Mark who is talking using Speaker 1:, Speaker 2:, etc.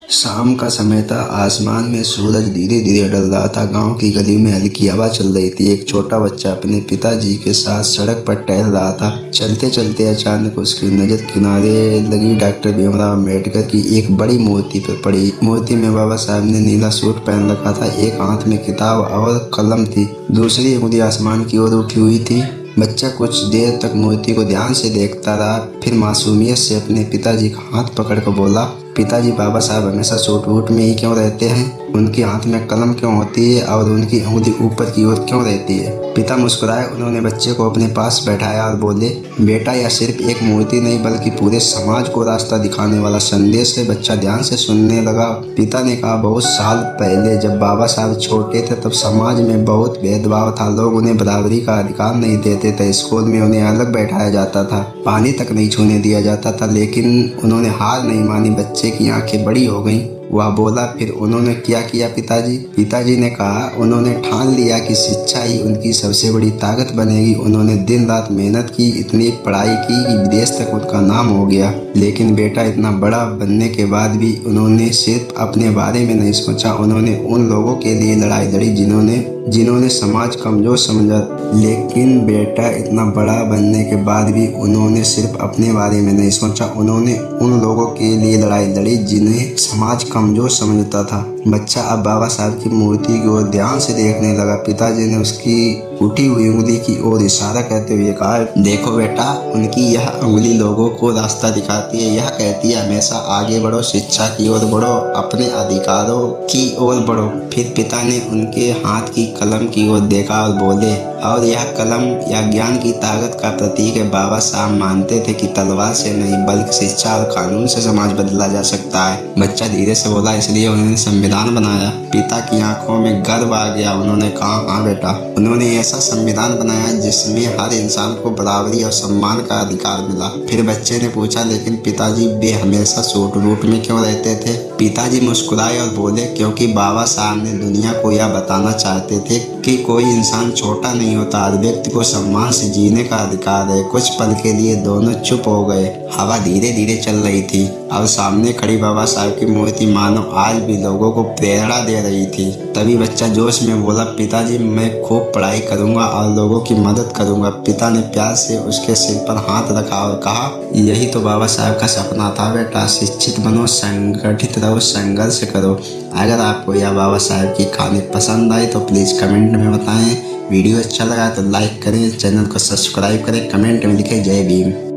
Speaker 1: शाम का समय था। आसमान में सूरज धीरे धीरे ढल रहा था। गांव की गली में हल्की हवा चल रही थी। एक छोटा बच्चा अपने पिताजी के साथ सड़क पर टहल रहा था। चलते चलते अचानक उसकी नजर किनारे लगी डॉक्टर भीमराव अम्बेडकर की एक बड़ी मूर्ति पर पड़ी। मूर्ति में बाबा साहब ने नीला सूट पहन रखा था। एक हाथ में किताब और कलम थी, दूसरी उंगली आसमान की ओर उठी हुई थी। बच्चा कुछ देर तक मूर्ति को ध्यान से देखता रहा, फिर मासूमियत से अपने पिताजी का हाथ पकड़कर बोला, पिताजी, बाबा साहब हमेशा सूट वूट में ही क्यों रहते हैं? उनके हाथ में कलम क्यों होती है और उनकी उंगली ऊपर की ओर क्यों रहती है? पिता मुस्कुराए। उन्होंने बच्चे को अपने पास बैठाया और बोले, बेटा, यह सिर्फ एक मूर्ति नहीं बल्कि पूरे समाज को रास्ता दिखाने वाला संदेश है। बच्चा ध्यान से सुनने लगा। पिता ने कहा, बहुत साल पहले जब बाबा साहब छोटे थे तब समाज में बहुत भेदभाव था। लोग उन्हें बराबरी का अधिकार नहीं देते थे। स्कूल में उन्हें अलग बैठाया जाता था, पानी तक नहीं छूने दिया जाता था। लेकिन उन्होंने हार नहीं मानी। बच्चे की आंखें बड़ी हो गईं। वह बोला, फिर उन्होंने क्या किया पिताजी? पिताजी ने कहा, उन्होंने ठान लिया कि शिक्षा ही उनकी सबसे बड़ी ताकत बनेगी। उन्होंने दिन रात मेहनत की, इतनी पढ़ाई की कि विदेश तक उनका नाम हो गया। लेकिन बेटा, इतना बड़ा बनने के बाद भी उन्होंने सिर्फ अपने बारे में नहीं सोचा। उन्होंने उन लोगों के लिए लड़ाई लड़ी जिन्होंने समाज कमजोर समझा। लेकिन बेटा, इतना बड़ा बनने के बाद भी उन्होंने सिर्फ अपने बारे में नहीं सोचा। उन्होंने उन लोगों के लिए लड़ाई लड़ी जिन्हें समाज कमजोर समझता था। बच्चा अब बाबा साहब की मूर्ति की ओर ध्यान से देखने लगा। पिताजी ने उसकी उठी हुई उंगली की ओर इशारा करते हुए कहा, देखो बेटा, उनकी यह उंगली लोगों को रास्ता दिखाती है। यह कहती है, हमेशा आगे बढ़ो, शिक्षा की ओर बढ़ो, अपने अधिकारों की ओर बढ़ो। फिर पिता ने उनके हाथ की कलम की ओर देखा और बोले, और यह कलम या ज्ञान की ताकत का प्रतीक है। बाबा साहब मानते थे कि तलवार से नहीं बल्कि शिक्षा और कानून से समाज बदला जा सकता है। बच्चा धीरे से बोला, इसलिए उन्होंने संविधान बनाया। पिता की आंखों में गर्व आ गया। उन्होंने कहा, हाँ बेटा, उन्होंने ऐसा संविधान बनाया जिसमें हर इंसान को बराबरी और सम्मान का अधिकार मिला। फिर बच्चे ने पूछा, लेकिन पिताजी, वे हमेशा सूट बूट में क्यों रहते थे? पिताजी मुस्कुराए और बोले, क्योंकि बाबा साहब ने दुनिया को यह बताना चाहते थे कि कोई इंसान छोटा नहीं होता। हर व्यक्ति को सम्मान से जीने का अधिकार है। कुछ पल के लिए दोनों चुप हो गए। हवा धीरे धीरे चल रही थी और सामने खड़ी बाबा साहब की मूर्ति मानो आज भी लोगों को प्रेरणा दे रही थी। तभी बच्चा जोश में बोला, पिताजी, मैं खूब पढ़ाई करूंगा और लोगों की मदद करूंगा। पिता ने प्यार से उसके सिर पर हाथ रखा और कहा, यही तो बाबा साहब का सपना था बेटा। शिक्षित बनो, संगठित रहो, संघर्ष करो। अगर आपको यह बाबा साहब की कहानी पसंद आई तो प्लीज़ कमेंट में बताएं। वीडियो अच्छा लगा तो लाइक करें, चैनल को सब्सक्राइब करें, कमेंट में लिखें जय भीम।